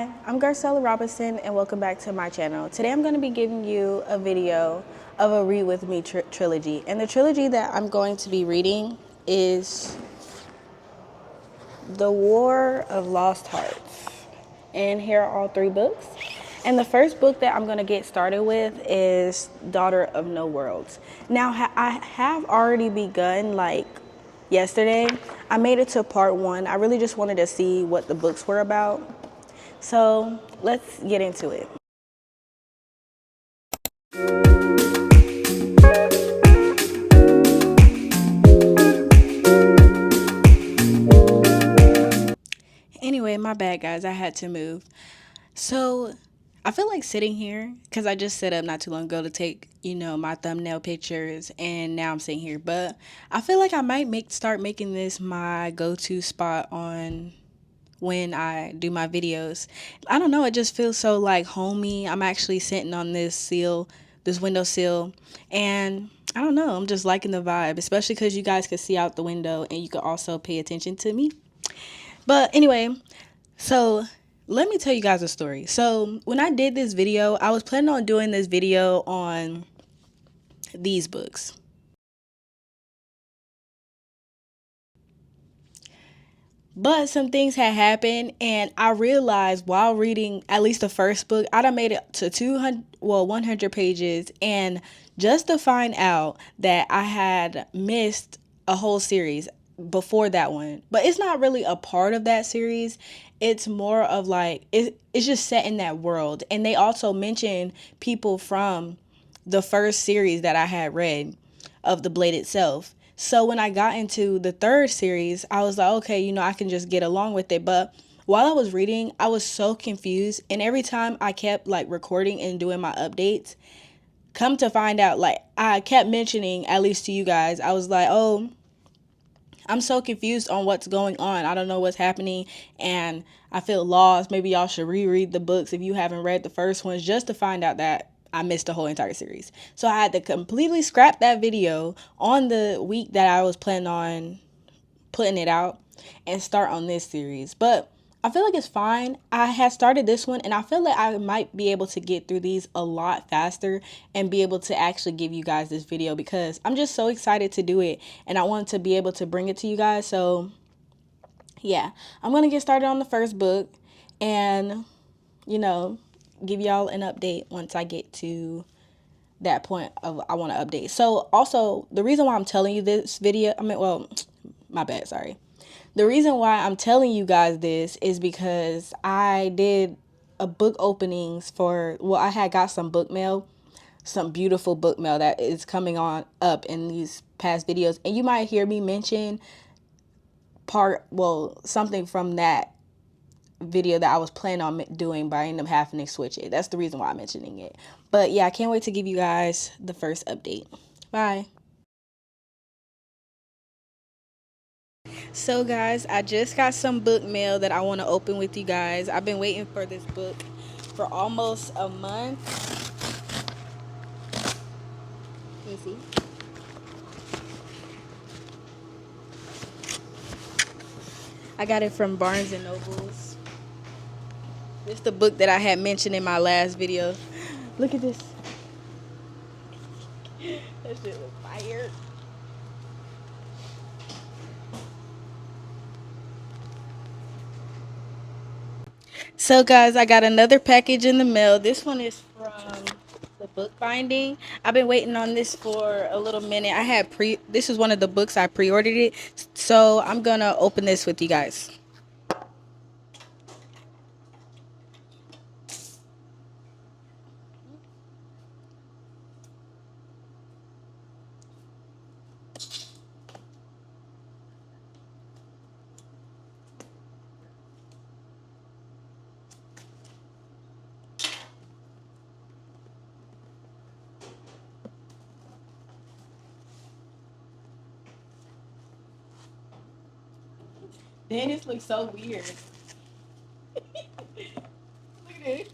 Hi, I'm Garcella Robinson and welcome back to my channel. Today I'm going to be giving you a video of a Read With Me trilogy. And the trilogy that I'm going to be reading is The War of Lost Hearts. And here are all three books. And the first book that I'm going to get started with is Daughter of No Worlds. Now, I have already begun yesterday. I made it to part 1. I really just wanted to see what the books were about. So let's get into it. Anyway, my bad guys, I had to move. So I feel like sitting here because I just set up not too long ago to take, my thumbnail pictures, and now I'm sitting here. But I feel like I might start making this my go-to spot on when I do my videos. I don't know, it just feels so like homey. I'm actually sitting on this windowsill, and I don't know, I'm just liking the vibe, especially because you guys can see out the window and you can also pay attention to me. But anyway, so let me tell you guys a story. So when I did this video, I was planning on doing this video on these books. But some things had happened, and I realized while reading at least the first book, I done made it to 100 pages, and just to find out that I had missed a whole series before that one. But it's not really a part of that series. It's more of it's just set in that world. And they also mention people from the first series that I had read of The Blade itself. So when I got into the third series, I was like, okay, I can just get along with it. But while I was reading, I was so confused. And every time I kept recording and doing my updates, come to find out, I kept mentioning, at least to you guys, I was like, oh, I'm so confused on what's going on. I don't know what's happening, and I feel lost. Maybe y'all should reread the books if you haven't read the first ones, just to find out that I missed the whole entire series. So I had to completely scrap that video on the week that I was planning on putting it out and start on this series. But I feel like it's fine. I had started this one, and I feel like I might be able to get through these a lot faster and be able to actually give you guys this video because I'm just so excited to do it, and I want to be able to bring it to you guys. So yeah, I'm going to get started on the first book and, give y'all an update once I get to that point of I want to update. So also, the reason why I'm telling you this video, my bad, sorry. The reason why I'm telling you guys this is because I did a book openings I had got some book mail, some beautiful book mail that is coming on up in these past videos. And you might hear me mention something from that video that I was planning on doing, but I ended up having to switch it. That's the reason why I'm mentioning it. But yeah, I can't wait to give you guys the first update. Bye. So guys, I just got some book mail that I want to open with you guys. I've been waiting for this book for almost a month. Let me see. I got it from Barnes and Nobles. This is the book that I had mentioned in my last video. Look at this. That shit was fire. So guys, I got another package in the mail. This one is from the book binding. I've been waiting on this for a little minute. This is one of the books I pre-ordered it. So I'm gonna open this with you guys. Then this looks so weird. Look at it.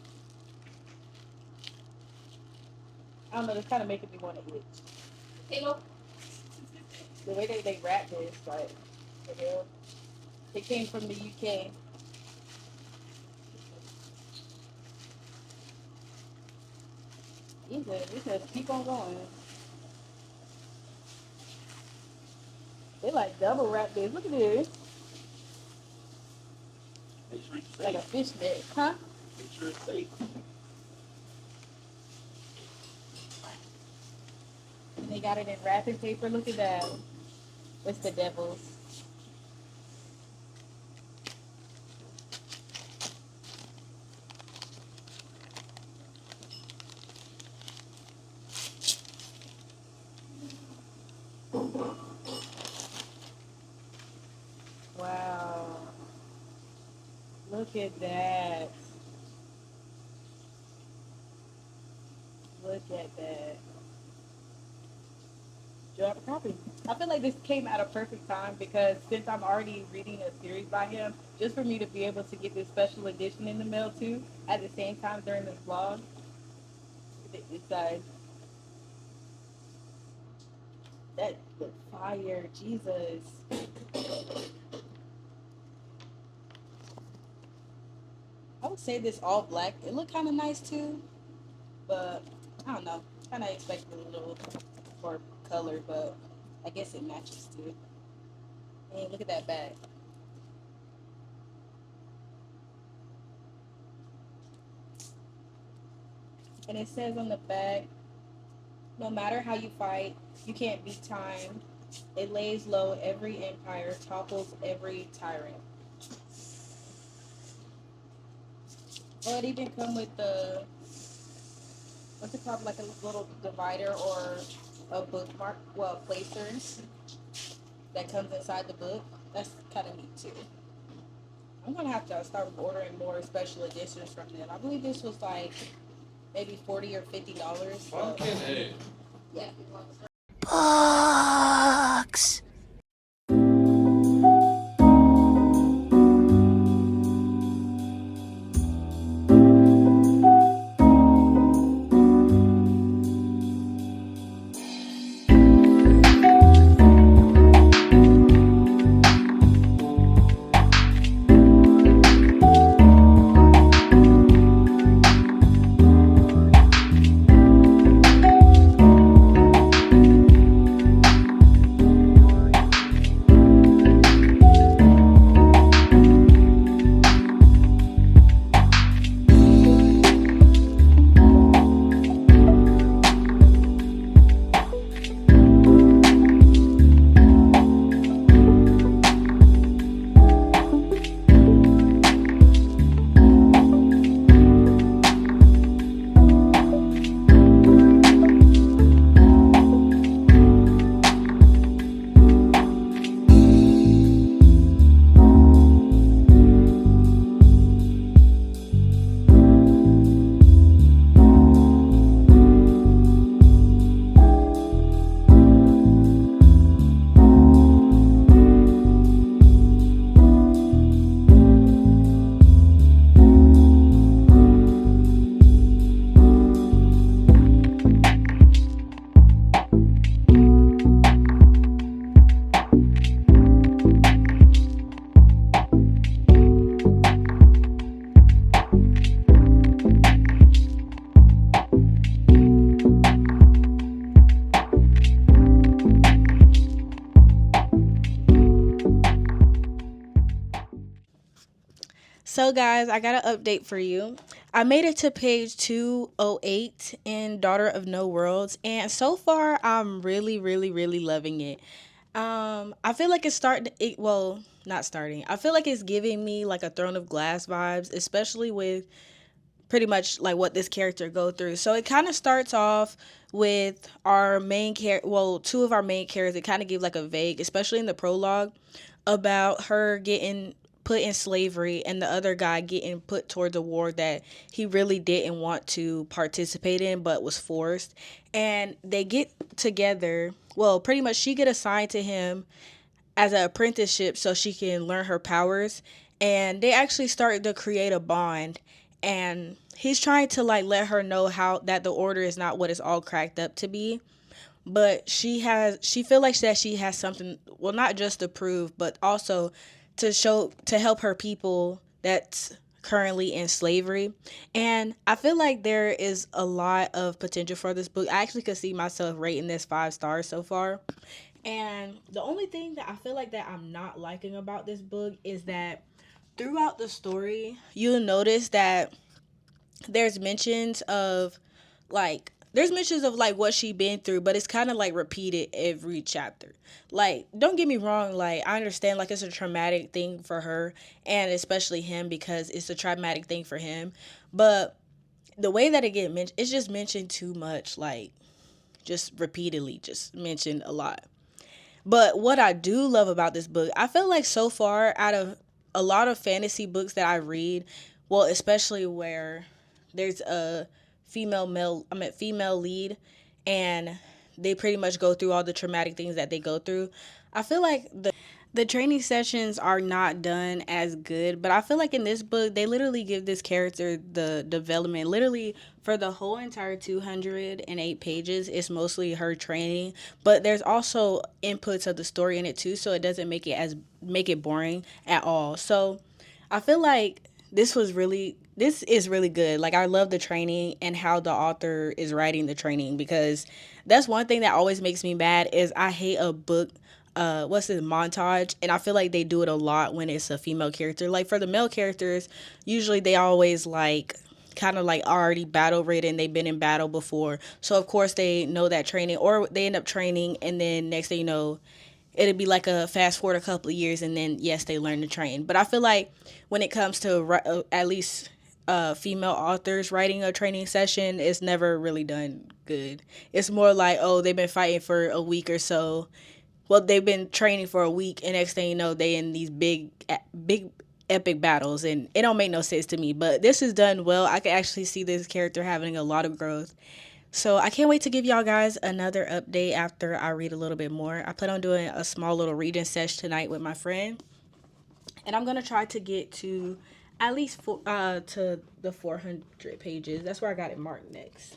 I don't know, it's kind of making me want to itch. The way they wrap this, the hell? It came from the UK. It says keep on going. They like double wrap this. Look at this. Like a fish net. Huh? Make sure it's safe. And they got it in wrapping paper. Look at that. It's the devil's. Wow. Look at that. Look at that. Do you have a copy? I feel like this came at a perfect time because since I'm already reading a series by him, just for me to be able to get this special edition in the mail too at the same time during this vlog. This side. That looks fire, Jesus. I would say this all black. It looked kind of nice too, but I don't know. Kind of expected a little more color, but I guess it matches too. And look at that bag. And it says on the back, no matter how you fight, you can't beat time. It lays low every empire, topples every tyrant. Well, it even come with the, what's it called, like a little divider or a bookmark, well, placer that comes inside the book. That's kind of neat too. I'm gonna have to start ordering more special editions from them. I believe this was like maybe $40 or $50. Pumpkin. Yeah. Books. So, guys, I got an update for you. I made it to page 208 in Daughter of No Worlds, and so far, I'm really, really, really loving it. I feel like it's starting. Well, not starting. I feel like it's giving me like a Throne of Glass vibes, especially with pretty much like what this character go through. So it kind of starts off with our main character. Well, two of our main characters. It kind of give like a vague, especially in the prologue, about her getting put in slavery and the other guy getting put towards a war that he really didn't want to participate in but was forced. And they get together. Well, pretty much she get assigned to him as an apprenticeship so she can learn her powers, and they actually start to create a bond. And he's trying to like let her know how that the order is not what it's all cracked up to be, but she feel like that she has something, well, not just to prove but also to show, to help her people that's currently in slavery. And I feel like there is a lot of potential for this book. I actually could see myself rating this 5 stars so far. And the only thing that I feel like that I'm not liking about this book is that throughout the story, you'll notice that there's mentions of like what she been through, but it's kind of like repeated every chapter. Like, don't get me wrong, like I understand like it's a traumatic thing for her and especially him because it's a traumatic thing for him, but the way that it get mentioned, it's just mentioned too much, like just repeatedly, just mentioned a lot. But what I do love about this book, I feel like so far out of a lot of fantasy books that I read, well, especially where there's a female lead and they pretty much go through all the traumatic things that they go through. I feel like the training sessions are not done as good, but I feel like in this book they literally give this character the development. Literally for the whole entire 208 pages, it's mostly her training, but there's also inputs of the story in it too, so it doesn't make it boring at all. So I feel like this is really good. Like I love the training and how the author is writing the training, because that's one thing that always makes me mad is I hate a book what's this montage, and I feel like they do it a lot when it's a female character. Like for the male characters, usually they always like kind of like already battle ridden, they've been in battle before, so of course they know that training, or they end up training and then next thing you know it'd be like a fast forward a couple of years and then yes they learn to train. But I feel like when it comes to at least female authors writing a training session, it's never really done good. It's more like, oh, they've been fighting for a week or so, well, they've been training for a week, and next thing you know, they in these big epic battles, and it don't make no sense to me. But this is done well. I can actually see this character having a lot of growth. So I can't wait to give y'all guys another update after I read a little bit more. I plan on doing a small little reading session tonight with my friend, and I'm gonna try to get to at least to the 400 pages. That's where I got it marked next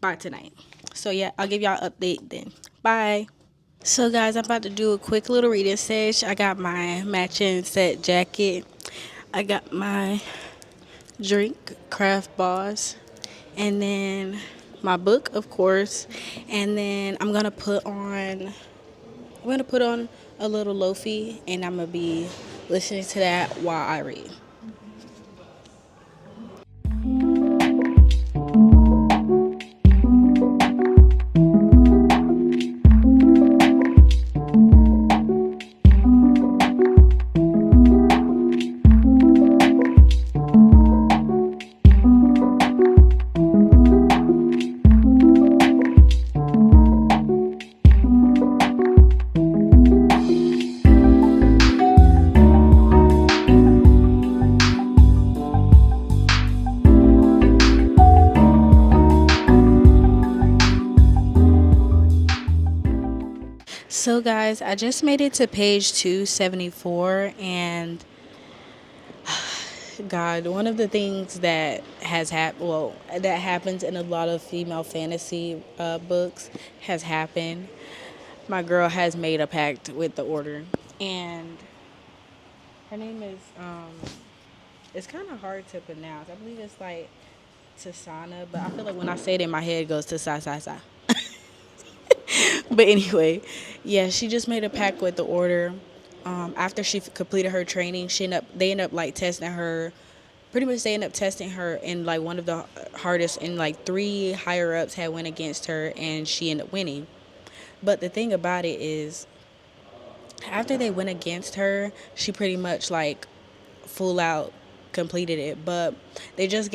by tonight. So yeah, I'll give y'all an update then. Bye. So guys, I'm about to do a quick little reading session. I got my matching set jacket. I got my drink, Craft Boss, and then my book, of course. And then I'm gonna put on a little lofi, and I'm gonna be listening to that while I read. So guys, I just made it to page 274, and God, one of the things that that happens in a lot of female fantasy books has happened. My girl has made a pact with the Order, and her name is it's kind of hard to pronounce. I believe it's like Tasana, but I feel like when I say it in my head, it goes to sa sa sa. But anyway, yeah, she just made a pact with the Order. After she completed her training, they end up like testing her. Pretty much, they end up testing her in like one of the hardest, and like 3 higher ups had went against her, and she ended up winning. But the thing about it is, after they went against her, she pretty much like full out completed it, but they just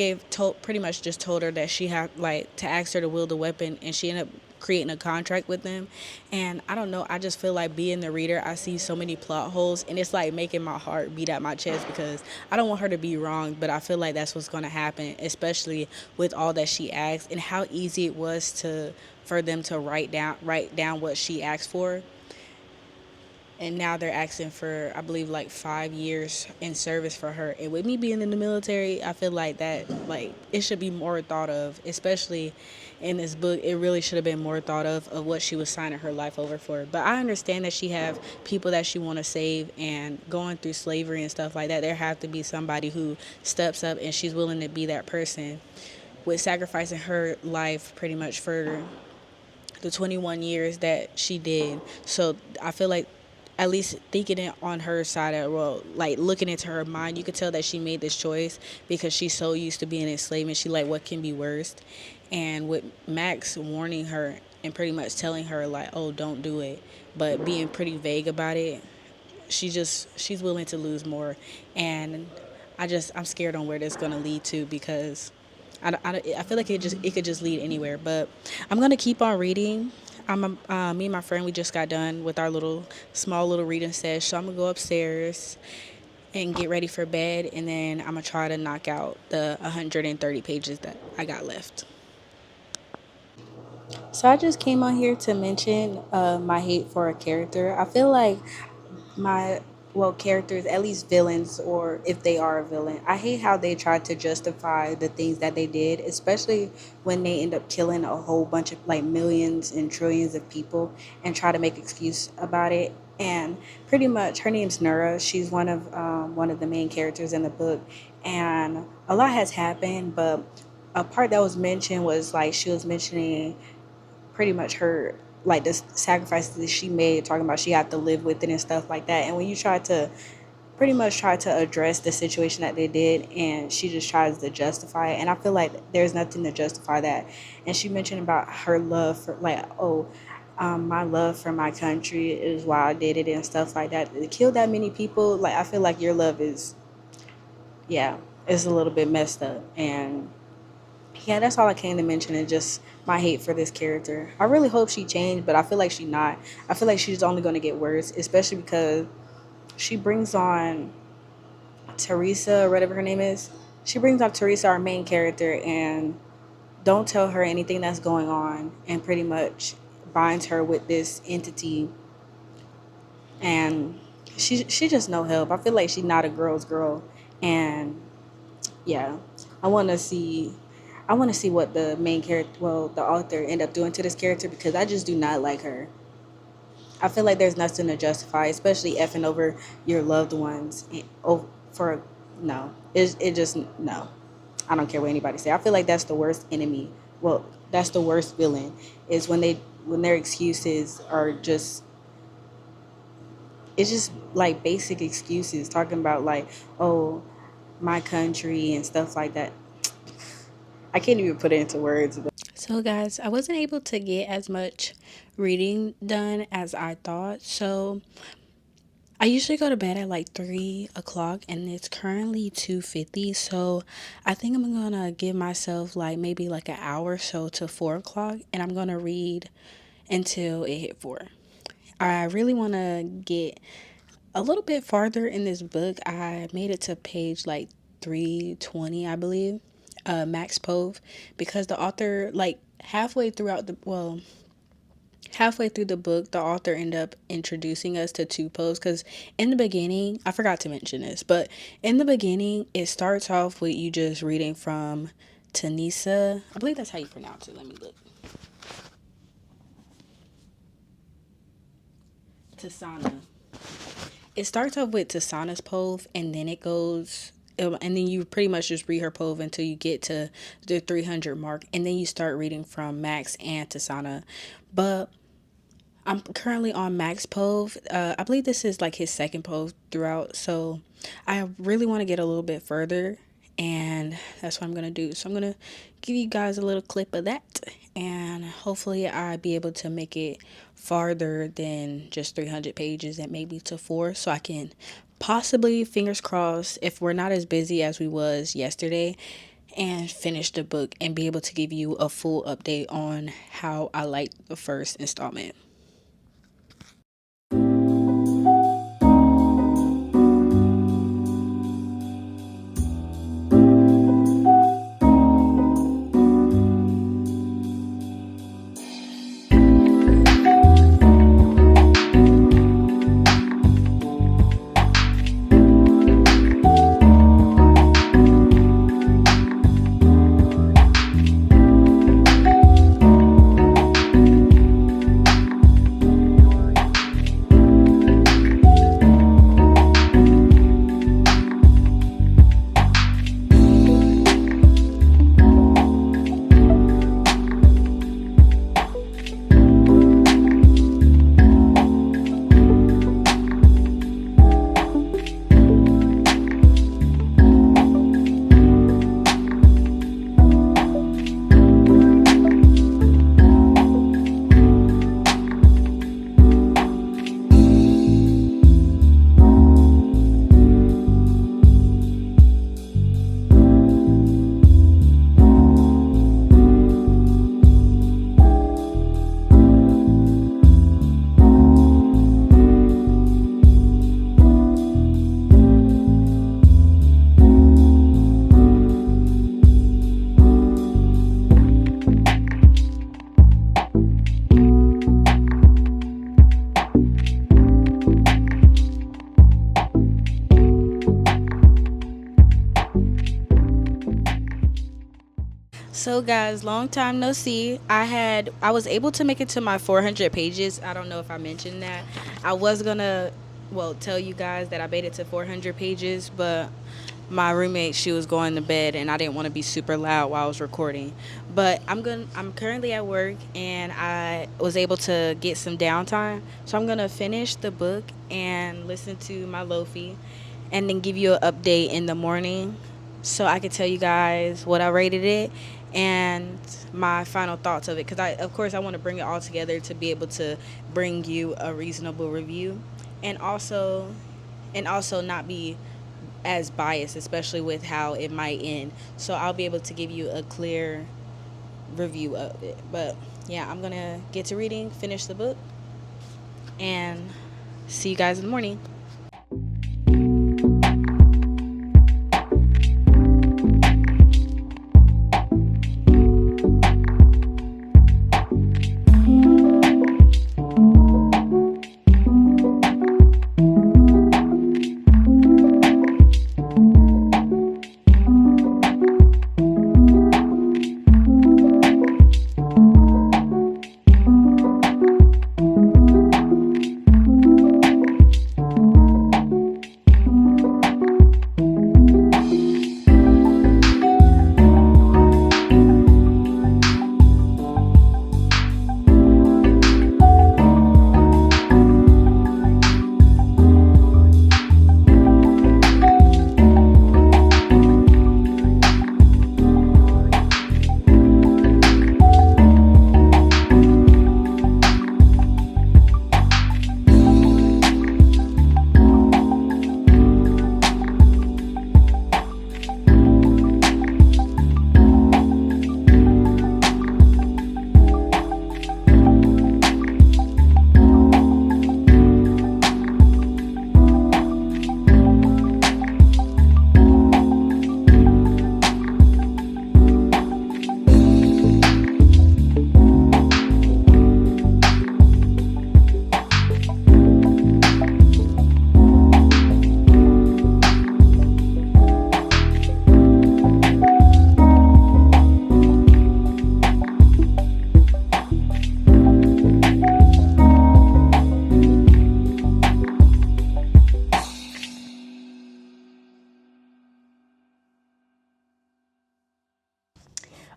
pretty much just told her that she had like to ask her to wield a weapon, and she ended up creating a contract with them. And I don't know, I just feel like being the reader, I see so many plot holes, and it's like making my heart beat at my chest, because I don't want her to be wrong, but I feel like that's what's going to happen, especially with all that she asked and how easy it was for them to write down what she asked for. and now they're asking for, I believe, like 5 years in service for her. And with me being in the military, I feel like that, like, it should be more thought of, especially in this book. It really should have been more thought of what she was signing her life over for. But I understand that she have people that she want to save, and going through slavery and stuff like that, there have to be somebody who steps up, and she's willing to be that person with sacrificing her life pretty much for the 21 years that she did. So I feel like, at least thinking it on her side of, well, like looking into her mind, you could tell that she made this choice because she's so used to being enslaved, and she like, what can be worse? And with Max warning her and pretty much telling her like, oh, don't do it, but being pretty vague about it, she's willing to lose more. And I'm scared on where this is gonna lead to, because I feel like it could just lead anywhere. But I'm gonna keep on reading. Me and my friend, we just got done with our small little reading session, so I'm gonna go upstairs and get ready for bed, and then I'm gonna try to knock out the 130 pages that I got left. So I just came on here to mention my hate for a character. I feel like my characters, at least villains, or if they are a villain, I hate how they try to justify the things that they did, especially when they end up killing a whole bunch of, like, millions and trillions of people, and try to make excuse about it. And pretty much, her name's Nura. She's one of the main characters in the book, and a lot has happened. But a part that was mentioned was, like, she was mentioning pretty much her, like, the sacrifices that she made, talking about she had to live with it and stuff like that. And when you try to address the situation that they did, and she just tries to justify it, and I feel like there's nothing to justify that. And she mentioned about her love for, like, oh, my love for my country is why I did it and stuff like that. To kill that many people, like, I feel like your love is, yeah, it's a little bit messed up. And yeah, that's all I came to mention, and just my hate for this character. I really hope she changed, but I feel like she's not. I feel like she's only going to get worse, especially because she brings on Teresa, or whatever her name is. She brings up Teresa, our main character, and don't tell her anything that's going on, and pretty much binds her with this entity, and she just no help. I feel like she's not a girl's girl, and yeah, I want to see I want to see what the main character, well, the author, end up doing to this character, because I just do not like her. I feel like there's nothing to justify, especially effing over your loved ones. For no, it just no. I don't care what anybody say. I feel like that's the worst enemy. Well, that's the worst villain, is when their excuses are just, it's just like basic excuses, talking about like, oh, my country and stuff like that. I can't even put it into words. So, guys, I wasn't able to get as much reading done as I thought. So, I usually go to bed at like 3 o'clock, and it's currently 2:50. So, I think I'm gonna give myself like maybe like an hour or so to 4 o'clock, and I'm gonna read until it hit 4. I really want to get a little bit farther in this book. I made it to page like 320, I believe, Max Pove, because the author, like, halfway through the book, the author ended up introducing us to two poves. Because in the beginning, I forgot to mention this, but in the beginning, it starts off with you just reading from Tanisa. I believe that's how you pronounce it. Let me look. Tasana. It starts off with Tasana's pove, and then it goes, and then you pretty much just read her pove until you get to the 300 mark, and then you start reading from Max and Tasana. But I'm currently on Max pove. I believe this is like his second pove throughout, so I really want to get a little bit further, and that's what I'm gonna do. So I'm gonna give you guys a little clip of that, and hopefully I'll be able to make it farther than just 300 pages, and maybe to 4, so I can possibly, fingers crossed, if we're not as busy as we was yesterday, and finish the book and be able to give you a full update on how I like the first installment. So guys, long time no see. I was able to make it to my 400 pages. I don't know if I mentioned that. I was gonna tell you guys that I made it to 400 pages, but my roommate, she was going to bed and I didn't want to be super loud while I was recording. But I'm currently at work and I was able to get some downtime. So I'm going to finish the book and listen to my lofi and then give you an update in the morning so I can tell you guys what I rated it and my final thoughts of it, because I want to bring it all together to be able to bring you a reasonable review, and also not be as biased, especially with how it might end. So I'll be able to give you a clear review of it. But yeah, I'm gonna get to reading, finish the book, and see you guys in the morning.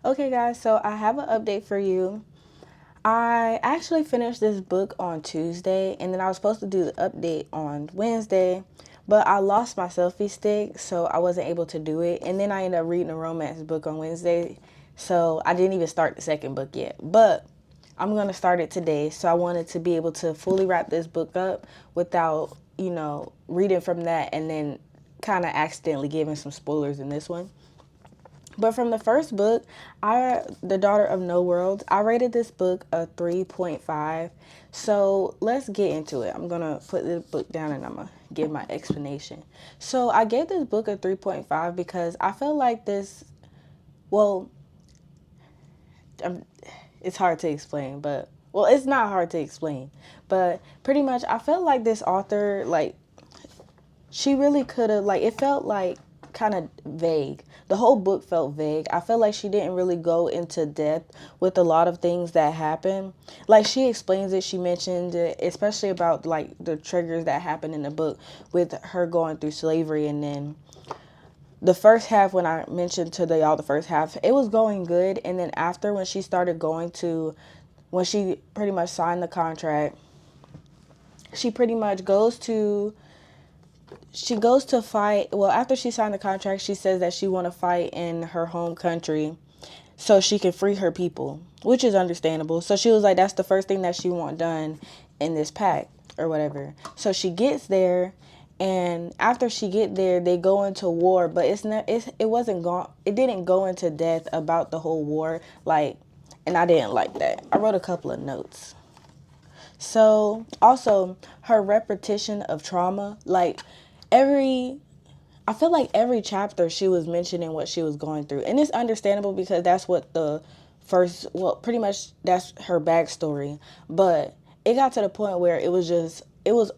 Okay, guys, so I have an update for you. I actually finished this book on Tuesday, and then I was supposed to do the update on Wednesday, but I lost my selfie stick, so I wasn't able to do it. And then I ended up reading a romance book on Wednesday, so I didn't even start the second book yet. But I'm going to start it today, so I wanted to be able to fully wrap this book up without, reading from that and then kind of accidentally giving some spoilers in this one. But from the first book, The Daughter of No World, I rated this book a 3.5. So let's get into it. I'm going to put this book down and I'm going to give my explanation. So I gave this book a 3.5 because I feel like it's hard to explain, it's not hard to explain. But pretty much I felt like this author, she really could have, it felt like kind of vague. The whole book felt vague. I felt like she didn't really go into depth with a lot of things that happen. She explains it, she mentioned it, especially about the triggers that happen in the book with her going through slavery. And then the first half, when I mentioned to y'all the first half, it was going good. And then after, when she pretty much signed the contract, she pretty much goes to fight. Well, after she signed the contract, she says that she want to fight in her home country so she can free her people, which is understandable. So she was like, that's the first thing that she want done in this pack or whatever. So she gets there, and after she get there, they go into war, but it didn't go into depth about the whole war, and I didn't like that. I wrote a couple of notes. So also her repetition of trauma, I feel like every chapter she was mentioning what she was going through. And it's understandable because that's what pretty much that's her backstory. But it got to the point where it was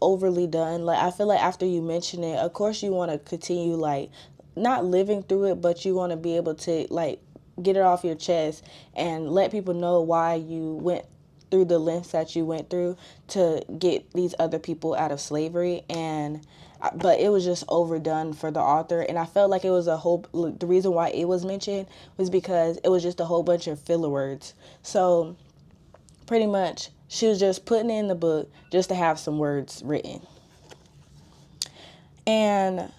overly done. I feel like after you mention it, of course you want to continue, not living through it, but you want to be able to, get it off your chest and let people know why you went through the lengths that you went through to get these other people out of slavery. And but it was just overdone for the author, and I felt like it was a whole, the reason why it was mentioned was because it was just a whole bunch of filler words. So pretty much she was just putting it in the book just to have some words written. And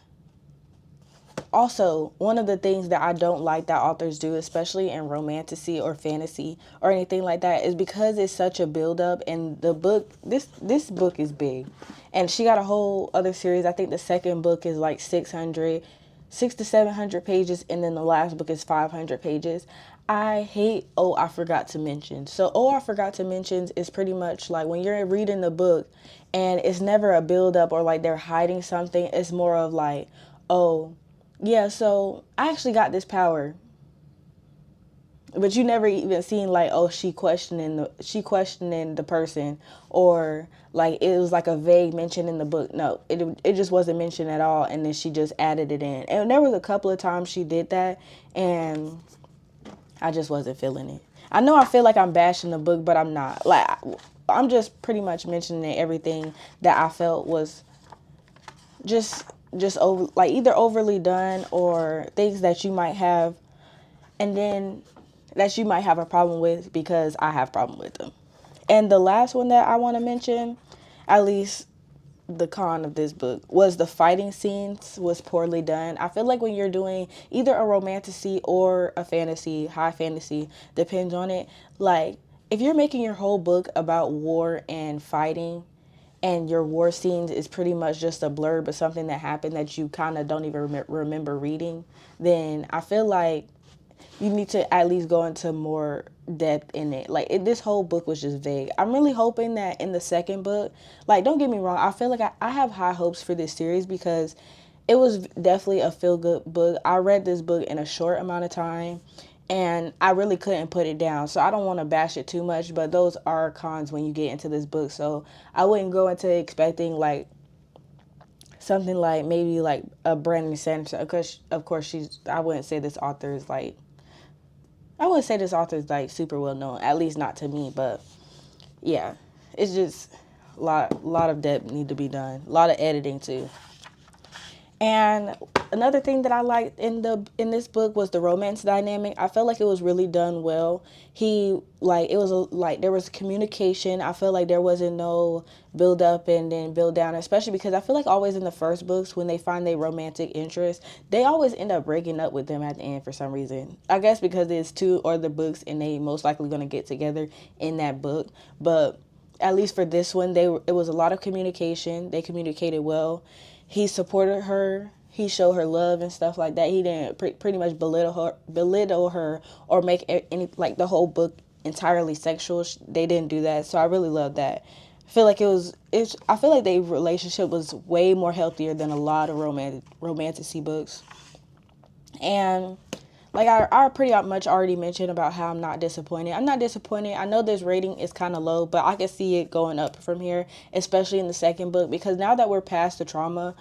also, one of the things that I don't like that authors do, especially in romantasy or fantasy or anything like that, is because it's such a build up, and the book, this book is big, and she got a whole other series. I think the second book is like 600 to 700 pages, and then the last book is 500 pages. I hate I forgot to mention. So I forgot to mention is pretty much like when you're reading the book and it's never a build up or like they're hiding something. It's more of like, oh yeah, so I actually got this power. But you never even seen like, oh, she questioning the person, or like it was like a vague mention in the book. No, it just wasn't mentioned at all, and then she just added it in. And there was a couple of times she did that, and I just wasn't feeling it. I know I feel like I'm bashing the book, but I'm not. Like I'm just pretty much mentioning everything that I felt was just over, like either overly done or things that you might have, and then that you might have a problem with because I have a problem with them. And the last one that I want to mention, at least the con of this book, was the fighting scenes was poorly done. I feel like when you're doing either a romantasy or a fantasy, high fantasy, depends on it. Like if you're making your whole book about war and fighting, and your war scenes is pretty much just a blurb of something that happened that you kind of don't even remember reading, then I feel like you need to at least go into more depth in it. Like this whole book was just vague. I'm really hoping that in the second book, like don't get me wrong, I feel like I have high hopes for this series because it was definitely a feel-good book. I read this book in a short amount of time, and I really couldn't put it down. So I don't want to bash it too much, but those are cons when you get into this book. So I wouldn't go into expecting like something like maybe like a Brandon Sanderson. Of course, I wouldn't say this author is like, I wouldn't say this author is like super well known, at least not to me. But yeah, it's just lot of depth need to be done, a lot of editing too. And another thing that I liked in this book was the romance dynamic. I felt like it was really done well. There was communication. I felt like there wasn't no build up and then build down, especially because I feel like always in the first books when they find their romantic interest, they always end up breaking up with them at the end for some reason. I guess because it's two other books and they most likely going to get together in that book. But at least for this one, it was a lot of communication. They communicated well. He supported her. He showed her love and stuff like that. He didn't pretty much belittle her, or make any like the whole book entirely sexual. They didn't do that, so I really loved that. I feel like I feel like their relationship was way more healthier than a lot of romantasy books. And like I pretty much already mentioned about how I'm not disappointed. I'm not disappointed. I know this rating is kind of low, but I can see it going up from here, especially in the second book, because now that we're past the trauma,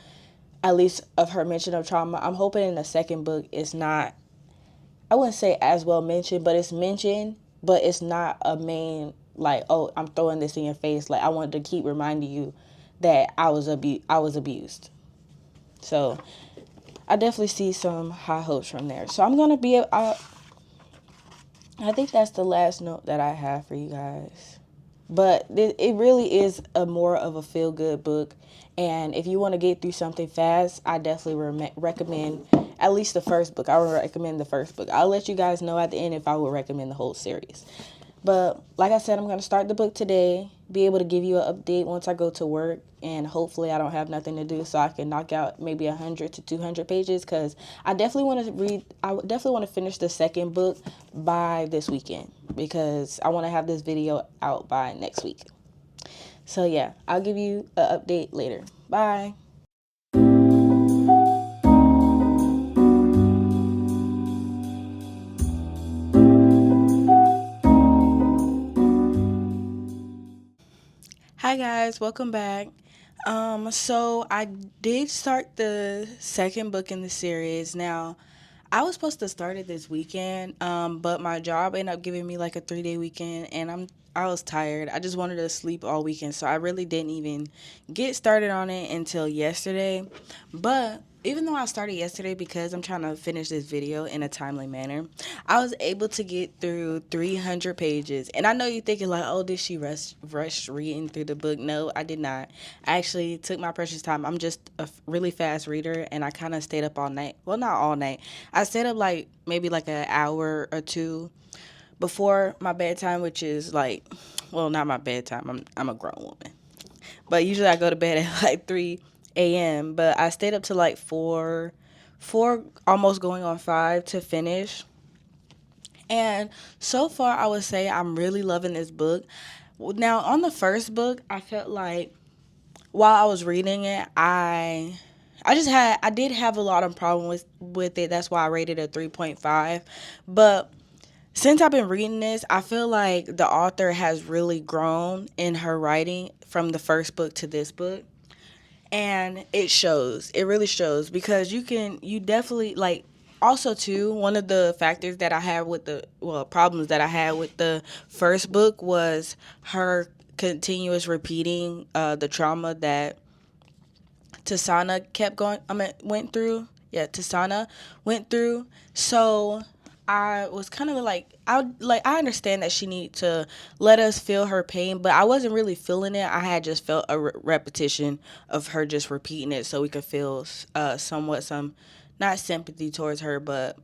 at least of her mention of trauma, I'm hoping in the second book it's not, I wouldn't say as well mentioned, but it's mentioned, but it's not a main, like, oh, I'm throwing this in your face. Like, I wanted to keep reminding you that I was abused. So I definitely see some high hopes from there. So I'm going to be, I think that's the last note that I have for you guys. But it really is a more of a feel-good book. And if you want to get through something fast, I definitely recommend at least the first book. I would recommend the first book. I'll let you guys know at the end if I would recommend the whole series. But like I said, I'm going to start the book today, be able to give you an update once I go to work, and hopefully I don't have nothing to do so I can knock out maybe 100 to 200 pages, because I definitely want to finish the second book by this weekend, because I want to have this video out by next week. So yeah, I'll give you an update later. Bye. Hi guys, welcome back. So I did start the second book in the series. Now, I was supposed to start it this weekend, but my job ended up giving me like a 3 day weekend, and I was tired. I just wanted to sleep all weekend, so I really didn't even get started on it until yesterday. But even though I started yesterday because I'm trying to finish this video in a timely manner, I was able to get through 300 pages. And I know you're thinking like, oh, did she rush reading through the book? No, I did not. I actually took my precious time. I'm just a really fast reader, and I kind of stayed up all night. Well, not all night. I stayed up like maybe like an hour or two before my bedtime, which is like, well, not my bedtime. I'm a grown woman, but usually I go to bed at like 3 a.m. But I stayed up to like four, almost going on 5 to finish. And so far, I would say I'm really loving this book. Now, on the first book, I felt like while I was reading it, I did have a lot of problems with it. That's why I rated it 3.5. But since I've been reading this, I feel like the author has really grown in her writing from the first book to this book. And it shows. It really shows because you definitely like also too, one of the factors that I had with problems that I had with the first book was her continuous repeating the trauma that Tasana kept going. Went through. Yeah, Tasana went through. So I was kind of like, I understand that she need to let us feel her pain, but I wasn't really feeling it. I had just felt a repetition of her just repeating it, so we could feel somewhat some, not sympathy towards her, but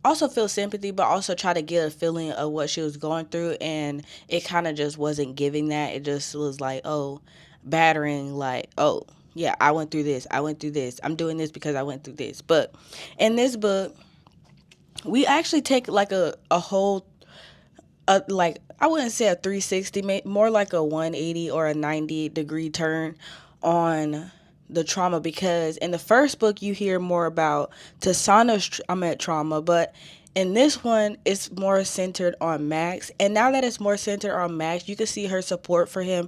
also feel sympathy, but also try to get a feeling of what she was going through, and it kind of just wasn't giving that. It just was like, oh, battering, like, oh, yeah, I went through this. I went through this. I'm doing this because I went through this. But in this book, we actually take like a whole, like, I wouldn't say a 360, more like a 180 or a 90-degree turn on the trauma, because in the first book you hear more about Tasana's trauma, but in this one it's more centered on Max. And now that it's more centered on Max, you can see her support for him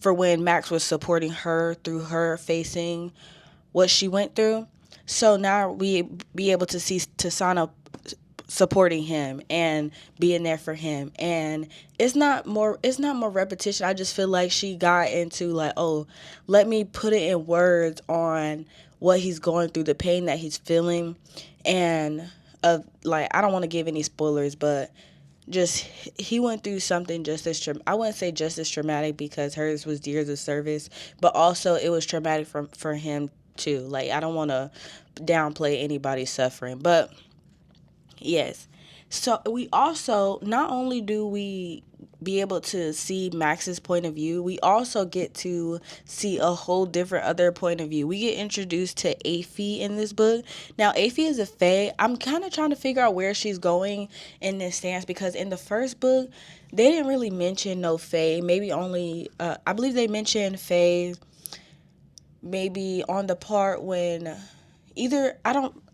for when Max was supporting her through her facing what she went through. So now we be able to see Tasana supporting him and being there for him, and it's not more repetition. I just feel like she got into like, oh, let me put it in words on what he's going through, the pain that he's feeling. And like, I don't want to give any spoilers, but just he went through something just as I wouldn't say just as traumatic, because hers was years of service, but also it was traumatic for him too. Like, I don't want to downplay anybody's suffering, but yes. So we also, not only do we be able to see Max's point of view, we also get to see a whole different other point of view. We get introduced to Aphie in this book. Now, Aphie is a fae. I'm kind of trying to figure out where she's going in this stance, because in the first book, they didn't really mention no fae. Maybe only, I believe they mentioned fae maybe on the part when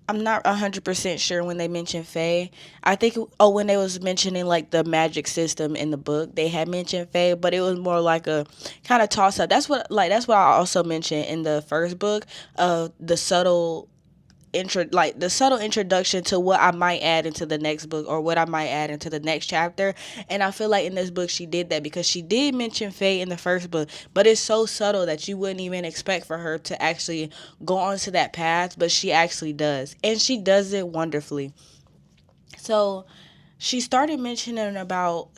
I'm not 100% sure when they mentioned Fae. I think, when they was mentioning like the magic system in the book, they had mentioned Fae, but it was more like a kind of toss up. That's what I also mentioned in the first book of the subtle the subtle introduction to what I might add into the next book, or what I might add into the next chapter. And I feel like in this book she did that, because she did mention Faye in the first book, but it's so subtle that you wouldn't even expect for her to actually go onto that path, but she actually does, and she does it wonderfully. So she started mentioning about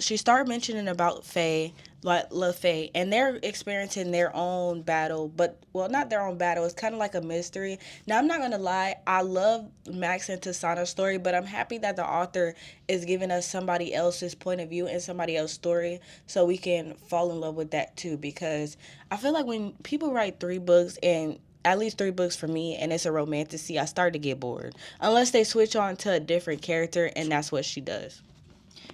Faye, like LaFaye, and they're experiencing their own battle, but, well, not their own battle. It's kind of like a mystery. Now, I'm not gonna lie, I love Max and Tasana's story, but I'm happy that the author is giving us somebody else's point of view and somebody else's story, so we can fall in love with that too. Because I feel like when people write 3 books, and at least 3 books for me, and it's a romantasy, I start to get bored. Unless they switch on to a different character, and that's what she does.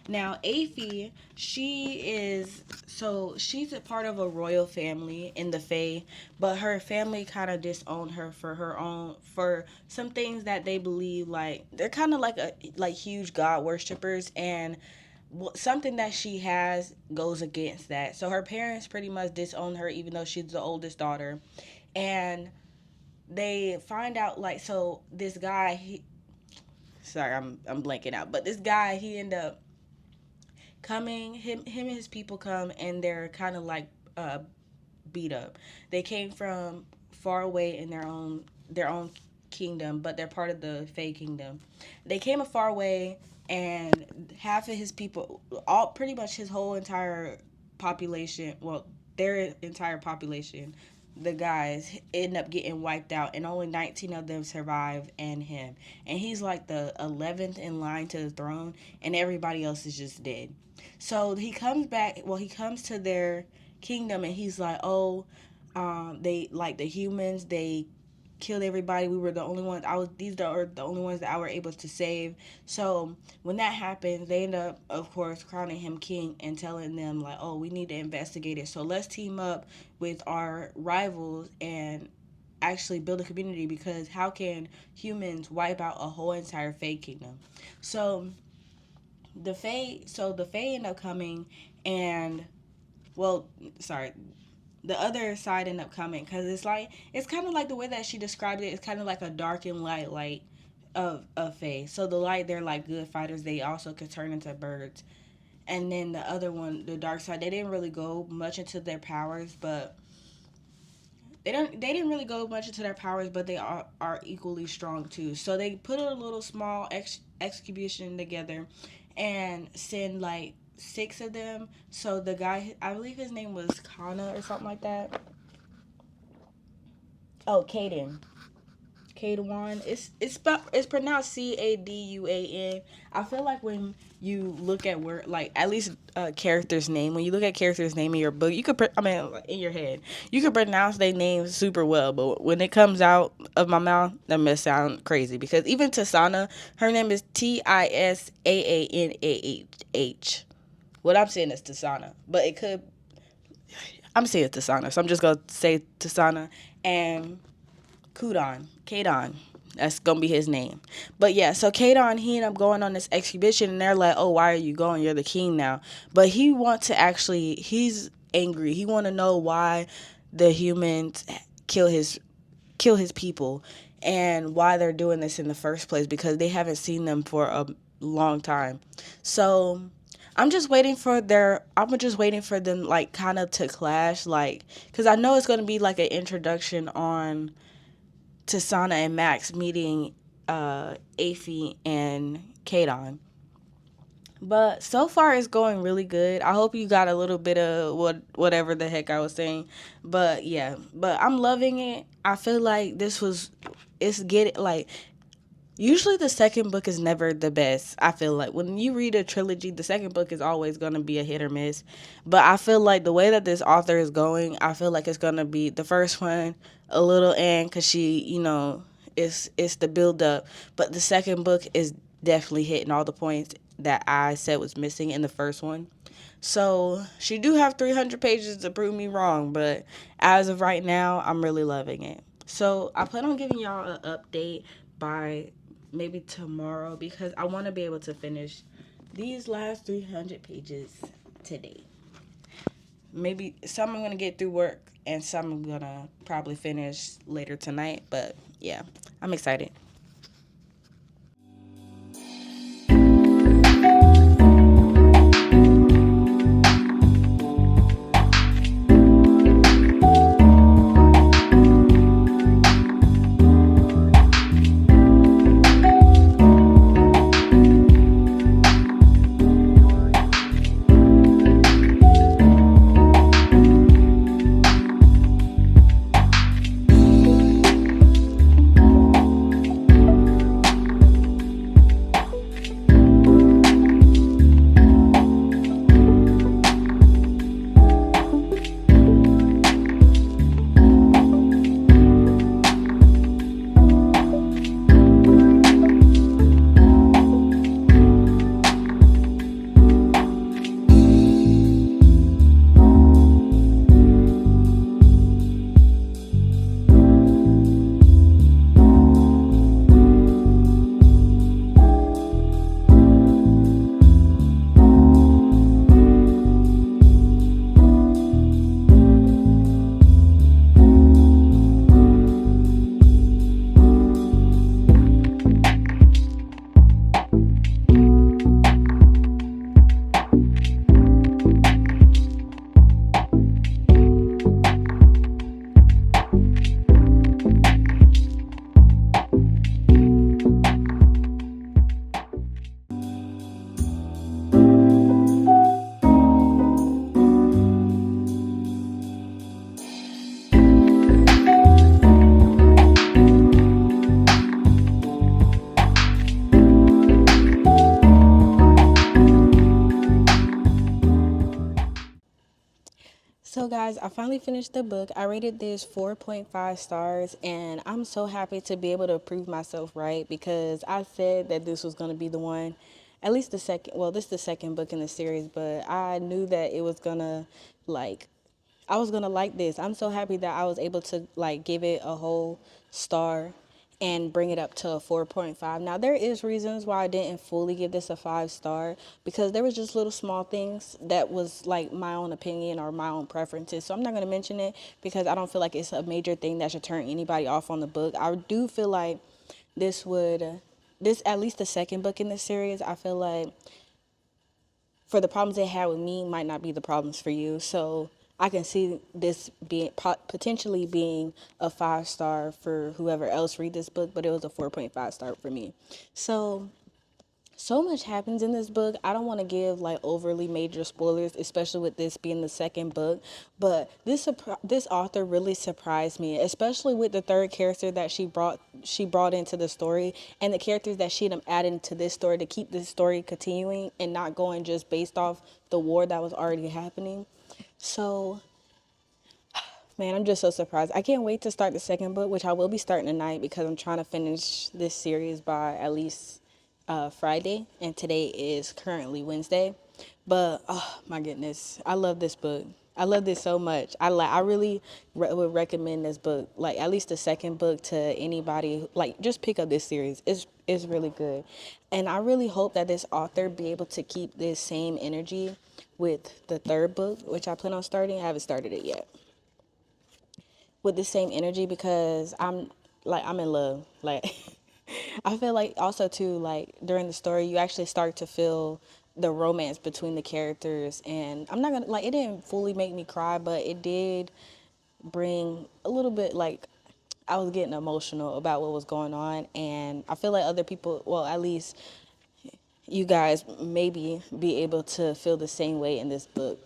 Now, Aphie, she's a part of a royal family in the Fae, but her family kind of disowned her for some things that they believe, like, they're kind of like huge god worshippers, and something that she has goes against that. So her parents pretty much disown her, even though she's the oldest daughter. And they find out, like, so this guy, sorry, I'm blanking out. But this guy, he ended up coming. Him and his people come, and they're kind of like beat up. They came from far away in their own kingdom, but they're part of the Fae kingdom. They came a far way, and half of his people, all pretty much his whole entire population, well, their entire population, the guys end up getting wiped out, and only 19 of them survive, and him. And he's like the 11th in line to the throne, and everybody else is just dead. So he comes back, well, he comes to their kingdom, and he's like, oh, they, like, the humans, they killed everybody. We were the only ones. These are the only ones that I were able to save. So when that happens, they end up, of course, crowning him king and telling them like, oh, we need to investigate it. So let's team up with our rivals and actually build a community, because how can humans wipe out a whole entire Fae kingdom? So the Fae end up coming, and, well, sorry, the other side end up coming, because it's kind of like the way that she described it. It's kind of like a dark and light of Fae. So the light, they're like good fighters. They also could turn into birds. And then the other one, the dark side, they didn't really go much into their powers, but they didn't really go much into their powers, but they are equally strong too. So they put a little small execution together and send like 6 of them. So the guy, I believe his name was Kana or something like that. Oh, Caden. Caduan. It's pronounced Caduan. I feel like when you look at word, like, at least character's name, when you look at character's name in your book, you could in your head, you could pronounce their names super well, but when it comes out of my mouth, that must sound crazy. Because even Tisana, her name is Tisaanah. What I'm saying is Tisana, but I'm saying Tisana, so I'm just gonna say Tisana. And Kadon. That's gonna be his name. But yeah, so Kadon, he ended up going on this exhibition, and they're like, oh, why are you going? You're the king now. But he wants to actually, he's angry. He want to know why the humans kill his people, and why they're doing this in the first place, because they haven't seen them for a long time. So I'm just waiting for them, like, kind of to clash, like, because I know it's going to be like an introduction on Tisana and Max meeting Aphie and Kadon. But so far it's going really good. I hope you got a little bit of whatever the heck I was saying. But yeah, but I'm loving it. I feel like usually the second book is never the best. I feel like when you read a trilogy, the second book is always going to be a hit or miss. But I feel like the way that this author is going, I feel like it's going to be the first one a little because she, it's the build up. But the second book is definitely hitting all the points that I said was missing in the first one. So she do have 300 pages to prove me wrong, but as of right now, I'm really loving it. So I plan on giving y'all an update by maybe tomorrow, because I want to be able to finish these last 300 pages today. Maybe some I'm going to get through work, and some I'm going to probably finish later tonight. But yeah, I'm excited. So, guys, I finally finished the book. I rated this 4.5 stars, and I'm so happy to be able to prove myself right because I said that this was going to be the one, at least the second. Well, this is the second book in the series, but I knew that it was going to, like, I was gonna like this. I'm so happy that I was able to like give it a whole star and bring it up to a 4.5. Now there is reasons why I didn't fully give this a 5 star because there was just little small things that was like my own opinion or my own preferences. So I'm not gonna mention it because I don't feel like it's a major thing that should turn anybody off on the book. I do feel like this would this at least the second book in the series, I feel like for the problems they had with me might not be the problems for you. So I can see this being potentially being a 5 star for whoever else read this book, but it was a 4.5 star for me. So much happens in this book. I don't want to give like overly major spoilers, especially with this being the second book. But this author really surprised me, especially with the third character that she brought into the story and the characters that she added to this story to keep this story continuing and not going just based off the war that was already happening. So man, I'm just so surprised. I can't wait to start the second book, which I will be starting tonight because I'm trying to finish this series by at least Friday, and today is currently Wednesday. But oh my goodness, I love this book. I love this so much. I really would recommend this book, like at least the second book to anybody. Like just pick up this series. It's really good, and I really hope that this author be able to keep this same energy with the third book, which I plan on starting. I haven't started it yet with the same energy because I'm in love. Like I feel like also too like during the story you actually start to feel the romance between the characters, and I'm not gonna like it didn't fully make me cry, but it did bring a little bit like I was getting emotional about what was going on, and I feel like other people, well at least you guys maybe be able to feel the same way in this book.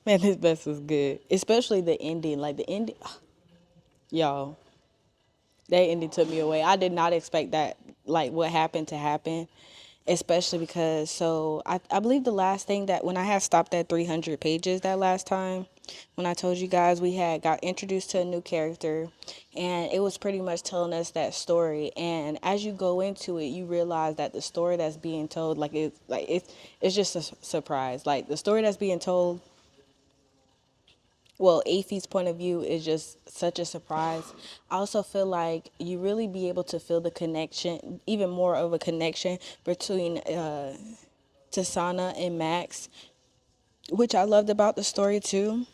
Man, this best was good, especially the ending. Like the ending, y'all, that ending took me away. I did not expect that, like what happened to happen, especially because, so I believe the last thing that when I had stopped at 300 pages that last time, when I told you guys we had got introduced to a new character and it was pretty much telling us that story. And as you go into it, you realize that the story that's being told, it's just a surprise. Like the story that's being told, well, Afy's point of view is just such a surprise. I also feel like you really be able to feel the connection, even more of a connection between Tasana and Max, which I loved about the story too.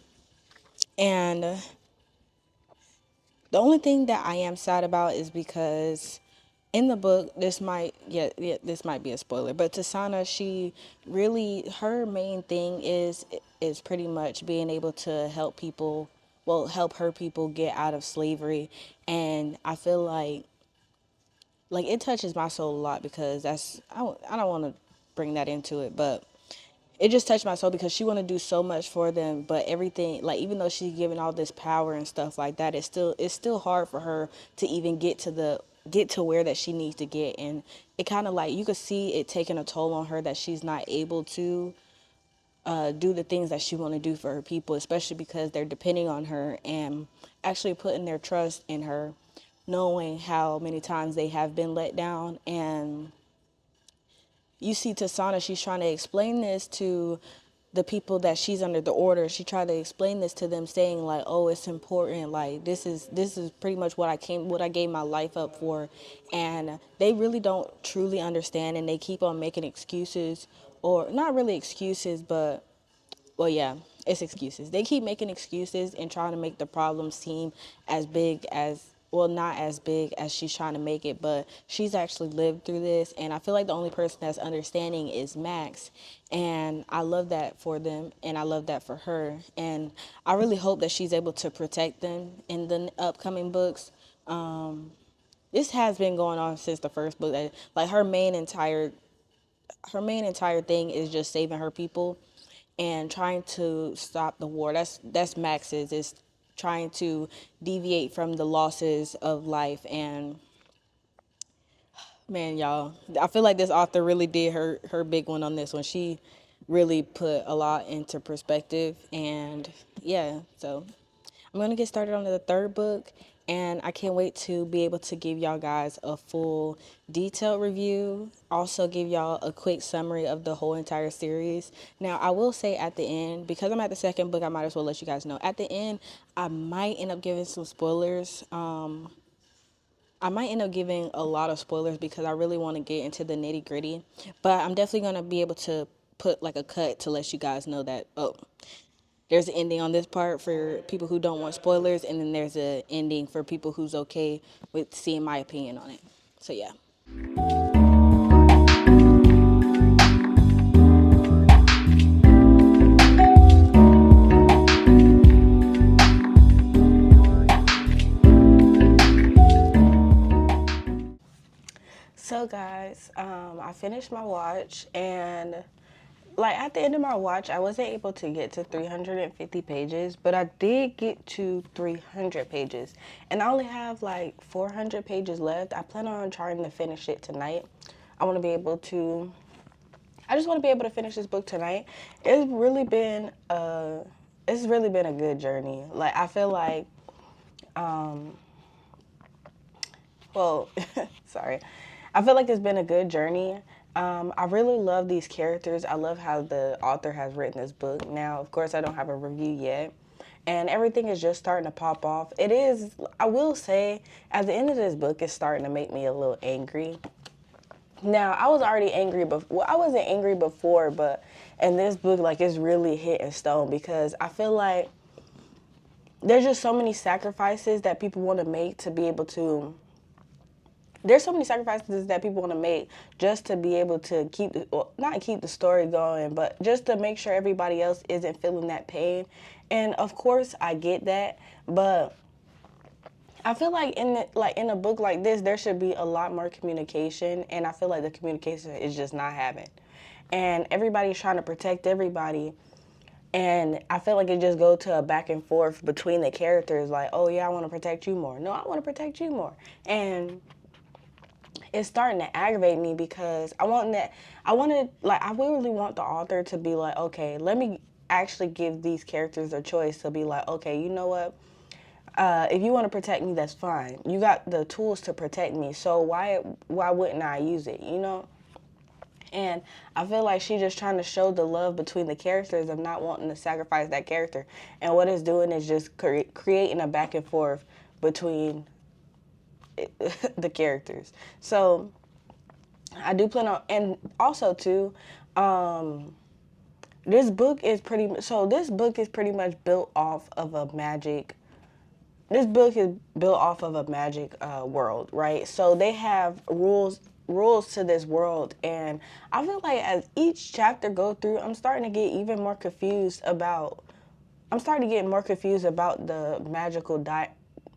And the only thing that I am sad about is because in the book, this might be a spoiler, but Tasana, she really, her main thing is pretty much being able to help people, well, help her people get out of slavery. And I feel like it touches my soul a lot because I don't want to bring that into it, but it just touched my soul because she want to do so much for them, but everything, like even though she's given all this power and stuff like that, it's still hard for her to even get to where that she needs to get. And it kind of like you could see it taking a toll on her that she's not able to do the things that she want to do for her people, especially because they're depending on her and actually putting their trust in her, knowing how many times they have been let down. And you see Tasana, she's trying to explain this to the people that she's under the order. She tried to explain this to them, saying like, oh, it's important, like this is pretty much what I gave my life up for. And they really don't truly understand, and they keep on making excuses, or not really excuses, but well, yeah, it's excuses. They keep making excuses and trying to make the problem seem as big as, well, not as big as she's trying to make it, but she's actually lived through this. And I feel like the only person that's understanding is Max. And I love that for them, and I love that for her. And I really hope that she's able to protect them in the upcoming books. This has been going on since the first book. Like her main entire thing is just saving her people and trying to stop the war. That's Max's, is trying to deviate from the losses of life. And man, y'all, I feel like this author really did her big one on this one. really put a lot into perspective. And yeah, so I'm going to get started on the third book, and I can't wait to be able to give y'all guys a full detailed review. Also, give y'all a quick summary of the whole entire series. Now, I will say at the end, because I'm at the second book, I might as well let you guys know. At the end, I might end up giving some spoilers. I might end up giving a lot of spoilers because I really want to get into the nitty gritty. But I'm definitely going to be able to put like a cut to let you guys know that, oh, there's an ending on this part for people who don't want spoilers, and then there's an ending for people who's okay with seeing my opinion on it. So yeah. So guys, I finished my watch, and like at the end of my watch, I wasn't able to get to 350 pages, but I did get to 300 pages, and I only have like 400 pages left. I plan on trying to finish it tonight. I want to be able to. I just want to be able to finish this book tonight. It's really been a good journey. Like I feel like, well, sorry. I feel like it's been a good journey. I really love these characters. I love how the author has written this book. Now, of course, I don't have a review yet, and everything is just starting to pop off. It is, I will say, at the end of this book, it's starting to make me a little angry. Now, I was already angry before. Well, I wasn't angry before, but in this book, like, it's really hitting stone because I feel like there's just so many sacrifices that people want to make to be able to. There's so many sacrifices that people want to make just to be able to keep, well, not keep the story going, but just to make sure everybody else isn't feeling that pain. And of course, I get that, but I feel like in a book like this, there should be a lot more communication, and I feel like the communication is just not happening. And everybody's trying to protect everybody, and I feel like it just goes to a back and forth between the characters, like, oh yeah, I want to protect you more. No, I want to protect you more. And it's starting to aggravate me because I really want the author to be like, okay, let me actually give these characters a choice to be like, okay, you know what? If you want to protect me, that's fine. You got the tools to protect me, so why wouldn't I use it, you know? And I feel like she's just trying to show the love between the characters of not wanting to sacrifice that character. And what it's doing is just creating a back and forth between the characters. So I do plan on, and also too, this book is pretty much built off of a magic. This book is built off of a magic world, right? So they have rules to this world, and I feel like as each chapter go through, I'm starting to get more confused about the magical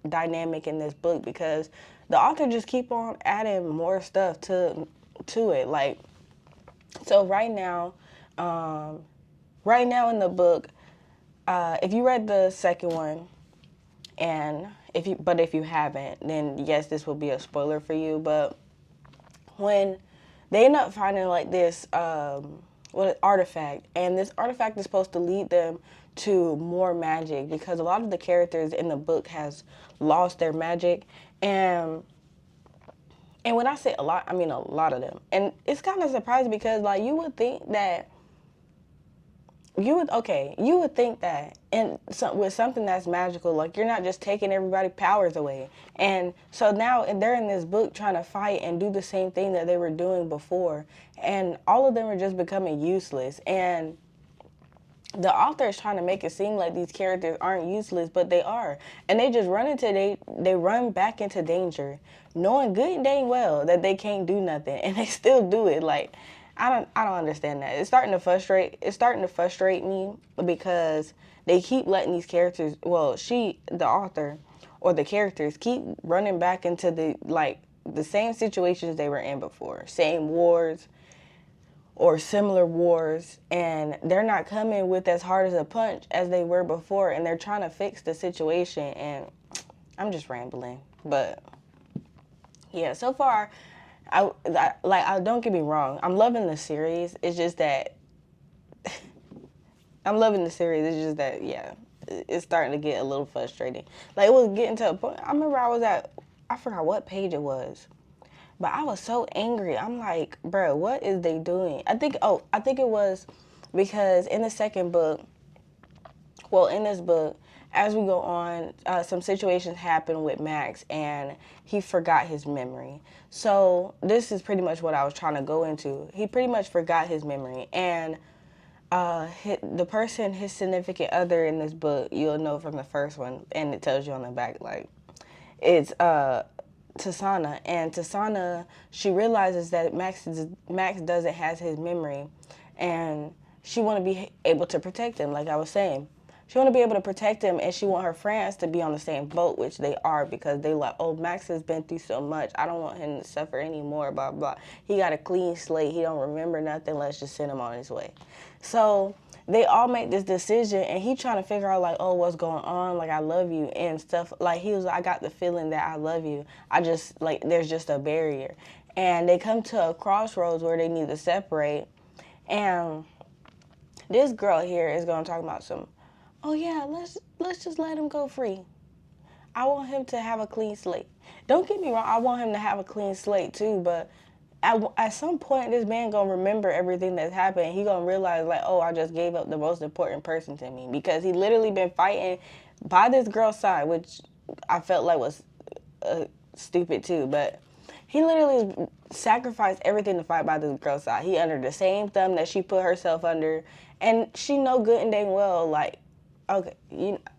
dynamic in this book because the author just keep on adding more stuff to it. Like, so right now in the book, if you read the second one, and if you haven't, then yes, this will be a spoiler for you. But when they end up finding like this artifact, and this artifact is supposed to lead them to more magic because a lot of the characters in the book has lost their magic, and when I say a lot, I mean a lot of them. And it's kind of surprising because like you would think that with something that's magical, like you're not just taking everybody's powers away. And so now they're in this book trying to fight and do the same thing that they were doing before, and all of them are just becoming useless. And the author is trying to make it seem like these characters aren't useless, but they are, and they just they run back into danger, knowing good and dang well that they can't do nothing, and they still do it. Like, I don't understand that. It's starting to frustrate me because they keep letting these characters. Well, the author, or the characters keep running back into the same situations they were in before, same wars or similar wars, and they're not coming with as hard as a punch as they were before, and they're trying to fix the situation. And I'm just rambling, but yeah, so far, I don't get me wrong, I'm loving the series. It's just that I'm loving the series. It's just that, yeah, it's starting to get a little frustrating. Like, it was getting to a point. I remember I forgot what page it was, but I was so angry. I'm like, bro, what is they doing? I think it was because in the second book, well, in this book, as we go on, some situations happen with Max, and he forgot his memory. So this is pretty much what I was trying to go into. He pretty much forgot his memory, and the person, his significant other in this book, you'll know from the first one, and it tells you on the back, like, it's Tasana. And Tasana, she realizes that Max doesn't have his memory, and she want to be able to protect him, like I was saying. She want to be able to protect him, and she want her friends to be on the same boat, which they are, because they like, oh, Max has been through so much. I don't want him to suffer anymore, blah, blah. He got a clean slate. He don't remember nothing. Let's just send him on his way. So they all make this decision, and he trying to figure out, like, oh, what's going on? Like, I love you and stuff. Like, he was like, I got the feeling that I love you. I just, like, there's just a barrier. And they come to a crossroads where they need to separate. And this girl here is going to talk about oh yeah, let's just let him go free. I want him to have a clean slate. Don't get me wrong, I want him to have a clean slate too, but at some point this man gonna remember everything that's happened. He gonna realize, like, oh, I just gave up the most important person to me, because he literally been fighting by this girl's side, which I felt like was stupid too, but he literally sacrificed everything to fight by this girl's side. He under the same thumb that she put herself under, and she know good and dang well, like, okay,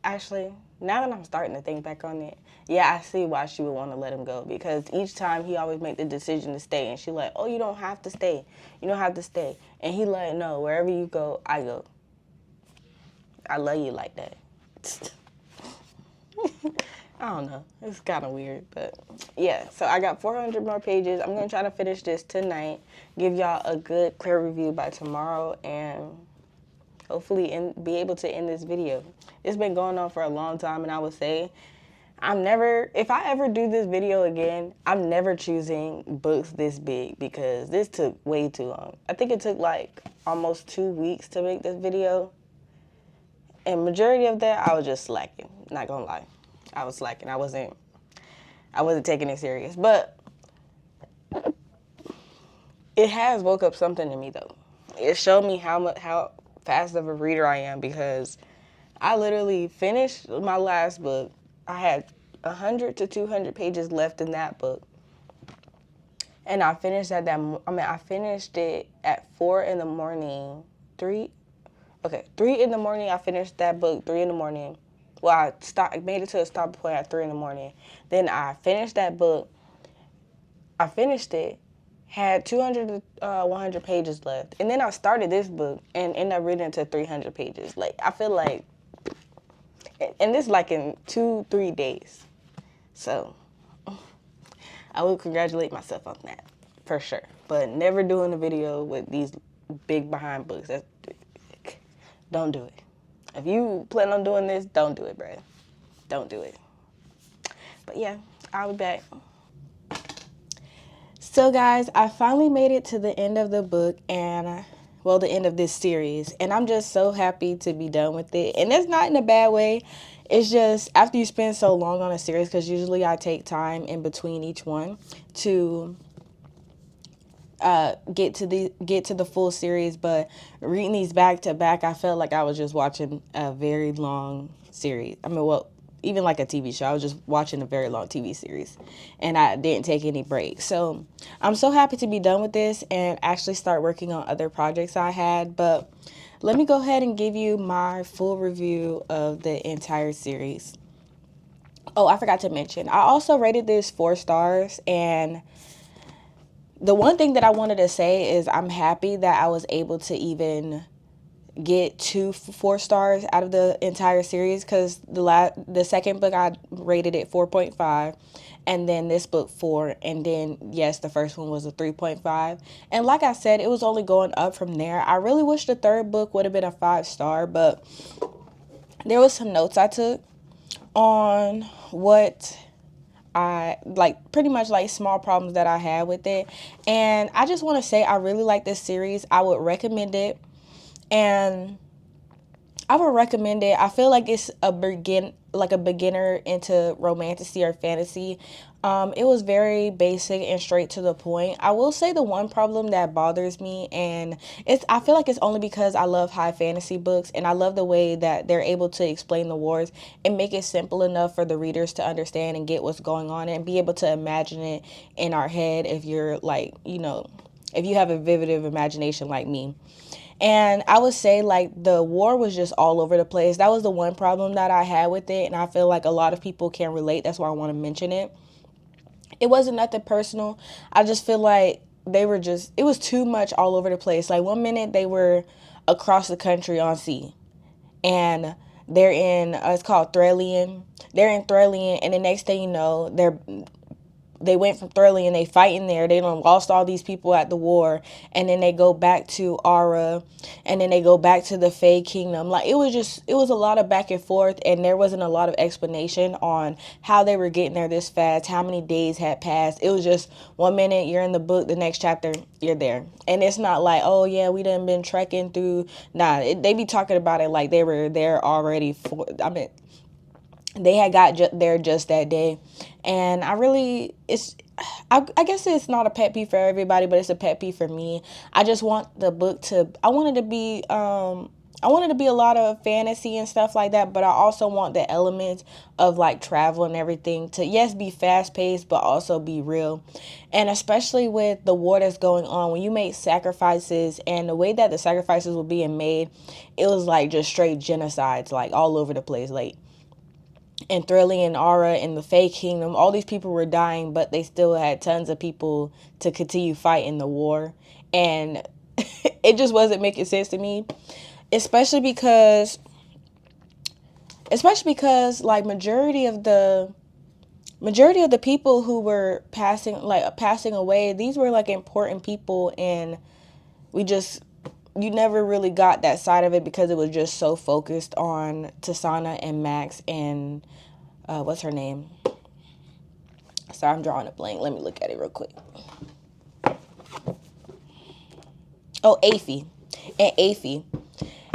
actually, now that I'm starting to think back on it, yeah, I see why she would want to let him go, because each time he always make the decision to stay, and she like, oh, you don't have to stay. You don't have to stay. And he like, no, wherever you go, I go. I love you like that. I don't know. It's kind of weird, but yeah. So I got 400 more pages. I'm going to try to finish this tonight, give y'all a good, clear review by tomorrow, and hopefully be able to end this video. It's been going on for a long time, and I would say if I ever do this video again, I'm never choosing books this big, because this took way too long. I think it took like almost 2 weeks to make this video, and majority of that I was just slacking. Not gonna lie, I was slacking. I wasn't taking it serious, but it has woke up something in me though. It showed me how fast of a reader I am, because I literally finished my last book. I had 100 to 200 pages left in that book, and I finished I finished it at 4 in the morning. 3 in the morning. I finished that book 3 in the morning. Well, I made it to a stop point at 3 in the morning. Then I finished that book. I finished it, had 200 to 100 pages left. And then I started this book and ended up reading it to 300 pages. Like, I feel like, and this like in 2-3 days. So I will congratulate myself on that, for sure. But never doing a video with these big behind books. Don't do it. If you plan on doing this, don't do it, bruh. Don't do it. But yeah, I'll be back. So guys, I finally made it to the end of the book, and the end of this series, and I'm just so happy to be done with it. And it's not in a bad way. It's just after you spend so long on a series, because usually I take time in between each one to get to the full series, but reading these back to back, I felt like I was just watching a very long series. I mean, even like a TV show. I was just watching a very long TV series, and I didn't take any breaks. So I'm so happy to be done with this and actually start working on other projects I had. But let me go ahead and give you my full review of the entire series. Oh, I forgot to mention, I also rated this 4 stars, and the one thing that I wanted to say is I'm happy that I was able to even get 2 4 stars out of the entire series, because the second book I rated it 4.5, and then this book 4, and then yes, the first one was a 3.5, and like I said, it was only going up from there. I really wish the third book would have been a 5-star, but there was some notes I took on what I like, pretty much like small problems that I had with it, and I just want to say I really like this series. I would recommend it. And I would recommend it. I feel like it's a beginner into romantasy or fantasy. It was very basic and straight to the point. I will say the one problem that bothers me, and I feel like it's only because I love high fantasy books and I love the way that they're able to explain the wars and make it simple enough for the readers to understand and get what's going on and be able to imagine it in our head if you're like, if you have a vivid imagination like me. And I would say like the war was just all over the place. That was the one problem that I had with it, and I feel like a lot of people can relate. That's why I want to mention it. It wasn't nothing personal. I just feel like it was too much all over the place. Like one minute they were across the country on sea, and they're in it's called Threlian. They're in Threlian, and the next thing you know, they went from Thurley and they fighting there. They done lost all these people at the war, and then they go back to Ara, and then they go back to the Fae Kingdom. Like it was a lot of back and forth, and there wasn't a lot of explanation on how they were getting there this fast, how many days had passed. It was just one minute you're in the book, the next chapter you're there, and it's not like, oh yeah, we done been trekking through. Nah, they be talking about it like they were there already. They had got there just that day. And I guess it's not a pet peeve for everybody, but it's a pet peeve for me. I just want the book I want it to be a lot of fantasy and stuff like that, but I also want the elements of like travel and everything to, yes, be fast paced, but also be real. And especially with the war that's going on, when you make sacrifices and the way that the sacrifices were being made, it was like just straight genocides, like all over the place. Like, and Thrilly and Ara and the Fae Kingdom, all these people were dying, but they still had tons of people to continue fighting the war. And it just wasn't making sense to me, especially because like majority of the people who were passing away, these were like important people, and you never really got that side of it because it was just so focused on Tasana and Max and what's her name? Sorry, I'm drawing a blank. Let me look at it real quick. Oh, Aphie. And Aphie.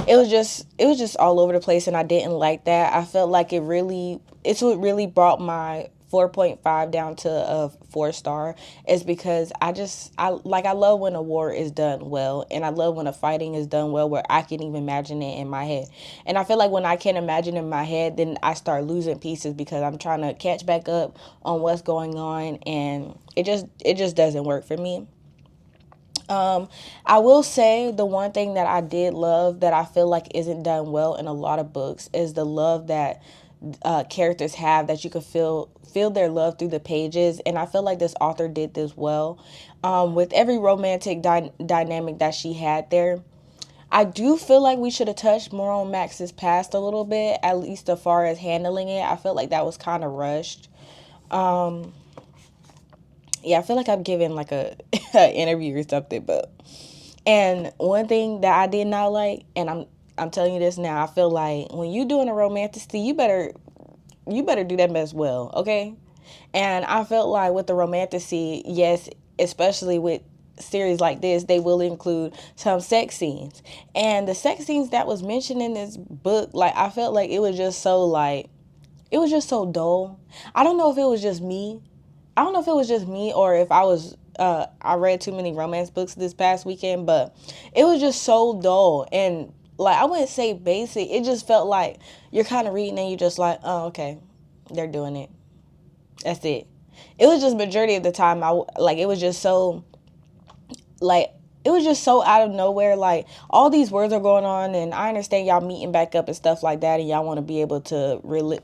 It was just all over the place, and I didn't like that. I felt like it's what really brought my 4.5 down to a 4-star, is because I love when a war is done well, and I love when a fighting is done well where I can even imagine it in my head. And I feel like when I can't imagine in my head, then I start losing pieces because I'm trying to catch back up on what's going on, and it just doesn't work for me. I will say the one thing that I did love that I feel like isn't done well in a lot of books is the love that characters have, that you could feel their love through the pages. And I feel like this author did this well with every romantic dynamic that she had there. I do feel like we should have touched more on Max's past a little bit, at least as far as handling it. I felt like that was kind of rushed. Yeah, I feel like I'm giving like a interview or something, and one thing that I did not like, and I'm telling you this now, I feel like when you doing a romantasy, you better do that as well, okay? And I felt like with the romantasy, yes, especially with series like this, they will include some sex scenes, and the sex scenes that was mentioned in this book, like I felt like it was just so dull. I don't know if it was just me. Or if I read too many romance books this past weekend, but it was just so dull. And like, I wouldn't say basic. It just felt like you're kind of reading and you're just like, oh, okay, they're doing it. That's it. It was just majority of the time, it was just so out of nowhere. Like, all these words are going on, and I understand y'all meeting back up and stuff like that, and y'all want to be able to really,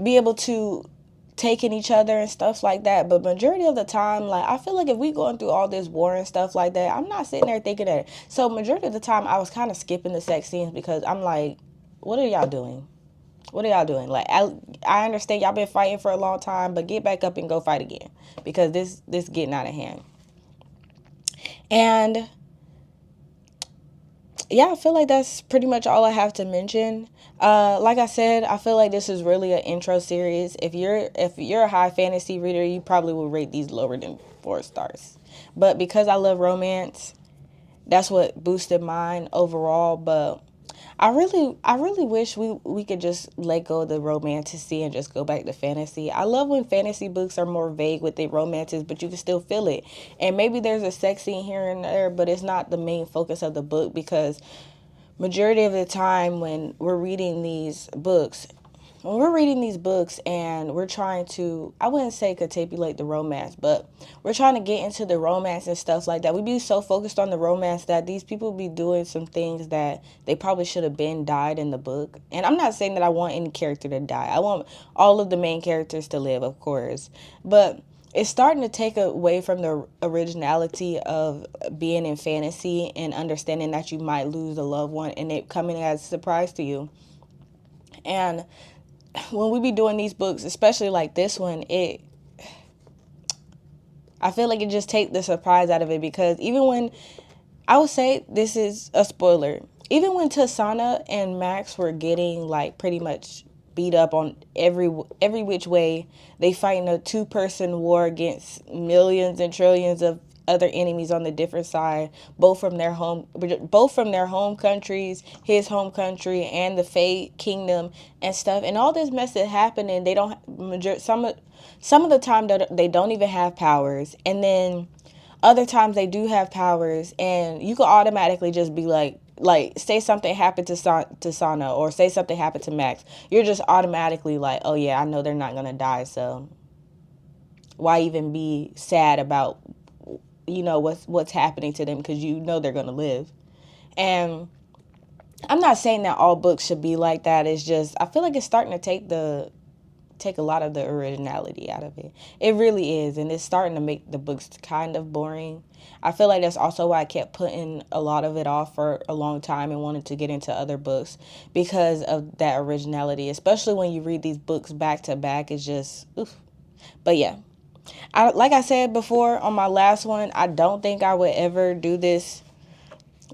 be able to take in each other and stuff like that. But majority of the time, like, I feel like if we going through all this war and stuff like that, I'm not sitting there thinking that. So majority of the time, I was kind of skipping the sex scenes because I'm like, what are y'all doing? Like, I understand y'all been fighting for a long time, but get back up and go fight again, because this getting out of hand. And yeah, I feel like that's pretty much all I have to mention. Like I said, I feel like this is really an intro series. If you're a high fantasy reader, you probably will rate these lower than 4 stars. But because I love romance, that's what boosted mine overall. But I really wish we could just let go of the romanticy and just go back to fantasy. I love when fantasy books are more vague with their romances, but you can still feel it. And maybe there's a sex scene here and there, but it's not the main focus of the book, because majority of the time when we're reading these books and we're trying to, I wouldn't say capitulate the romance, but we're trying to get into the romance and stuff like that. We be so focused on the romance that these people be doing some things that they probably should have been died in the book. And I'm not saying that I want any character to die. I want all of the main characters to live, of course. But it's starting to take away from the originality of being in fantasy and understanding that you might lose a loved one and it coming as a surprise to you. And when we be doing these books, especially like this one, I feel like it just take the surprise out of it, because even when, I would say this is a spoiler, even when Tasana and Max were getting like pretty much beat up on every which way, they fighting a 2-person war against millions and trillions of other enemies on the different side, both from their home countries, his home country, and the Fate Kingdom and stuff. And all this mess is happening. They don't some of the time they don't even have powers, and then other times they do have powers, and you could automatically just be like say something happened to Sana, or say something happened to Max, you're just automatically like, oh yeah, I know they're not gonna die, so why even be sad about what's happening to them, because you know they're gonna live. And I'm not saying that all books should be like that. It's just I feel like it's starting to take a lot of the originality out of it. It really is, and it's starting to make the books kind of boring. I feel like that's also why I kept putting a lot of it off for a long time and wanted to get into other books, because of that originality, especially when you read these books back to back. It's just oof. But yeah, like I said before on my last one, I don't think I would ever do this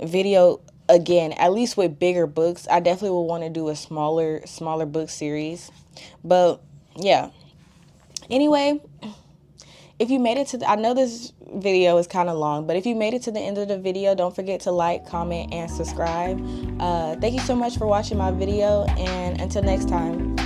video again, at least with bigger books. I definitely would want to do a smaller book series. But yeah. Anyway, if you made it to I know this video is kind of long, but if you made it to the end of the video, don't forget to like, comment, and subscribe. Thank you so much for watching my video, and until next time.